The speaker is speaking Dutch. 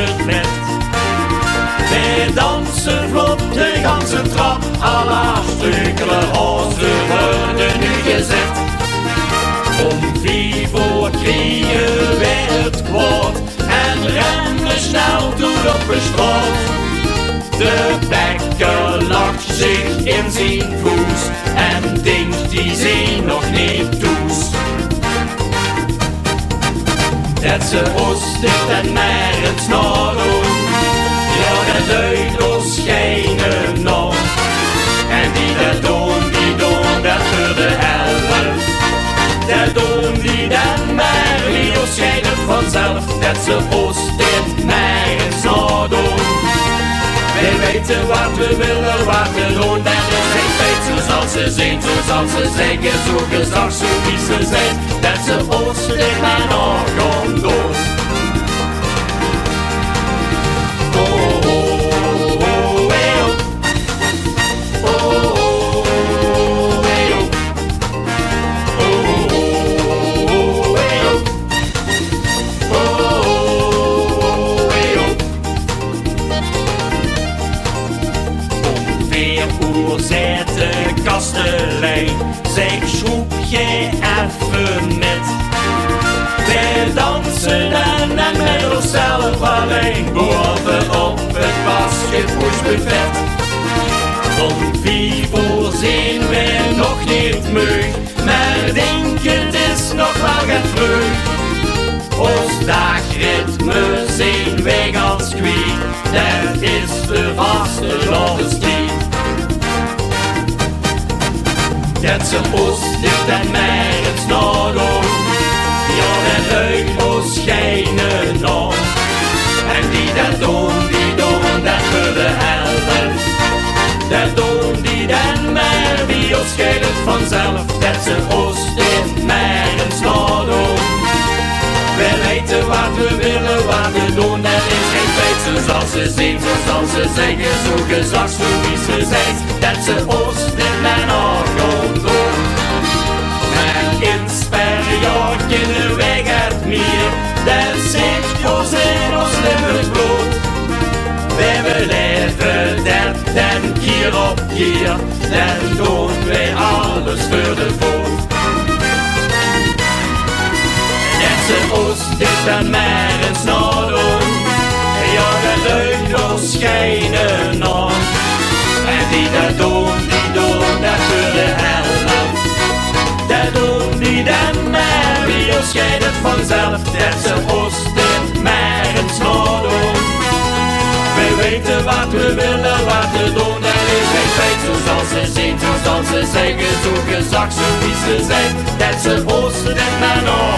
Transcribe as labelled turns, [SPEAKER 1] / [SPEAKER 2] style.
[SPEAKER 1] betreft. Wij dansen vlot de ganse trap, alla struikelen als ze worden nu gezet. Om 4 kregen wij het kwaad en rennen snel door op de straat. De bekker lacht zich in zijn voes en denkt die zijn nog niet toes. Dat ze ons dit en maar het snor doen, ja dat luid schijnen nog. En die dat doen dat voor de helft. Dat doen die dan maar die ons schijnen vanzelf. Dat ze ons dit maar het snor doen. Wij weten wat we willen, wat we doen, dat is geen feit. Zo zal ze zijn, zo zal ze zeggen, zo gezag, zo wie ze zijn. Dat ze ons dit maar nog gaan doen. Oh, oh, oh, hey, oh. Oh, oh, hey, oh. Oh, oh, hey, oh. Oh, hey, oh. Om 4 uur zet de kastelein, zeg schroep jij even met. Wij dansen dan en met onszelf alleen, bovenop het basketballbuffet. Om 4 uur zijn wij nog niet moe, maar denk het is nog wel gaan vroeg. Ons dagritme zijn wij gans kwijt, dat is de vaste logistiek. Dat ze ons dit en mij het snor doen, ja dat luid ons schijnen nog. En die dat doen dat voor de helft. Dat doen die dan maar, die ons schijnen vanzelf. Dat ze ons dit maar het snor doen. Wij weten wat we willen, wat we doen, dat is geen feit. Zo zal ze zijn, zo zal ze zeggen, zo gezag, zo wie ze zijn. Dat ze ons dit maar nog gaan doen. Maar in Sperjaar kunnen wij het meer, dat zit ons in ons levensbloed. Wij beleven dat en keer op keer, dan doen wij alles voor de voet. Dat ze ons dit en maar een snor doen, ja dat luid ons schijnen nog. En die dat doen dat voor de helft. Dat doen die dan maar, die ons schijnen vanzelf. Dat ze ons dit maar een snor doen. Wij weten wat we willen, wat we doen, dat is geen feit. Zo zal ze zijn, zo zal ze zeggen, zo gezag, zo wie ze zijn. Dat ze ons dit maar nog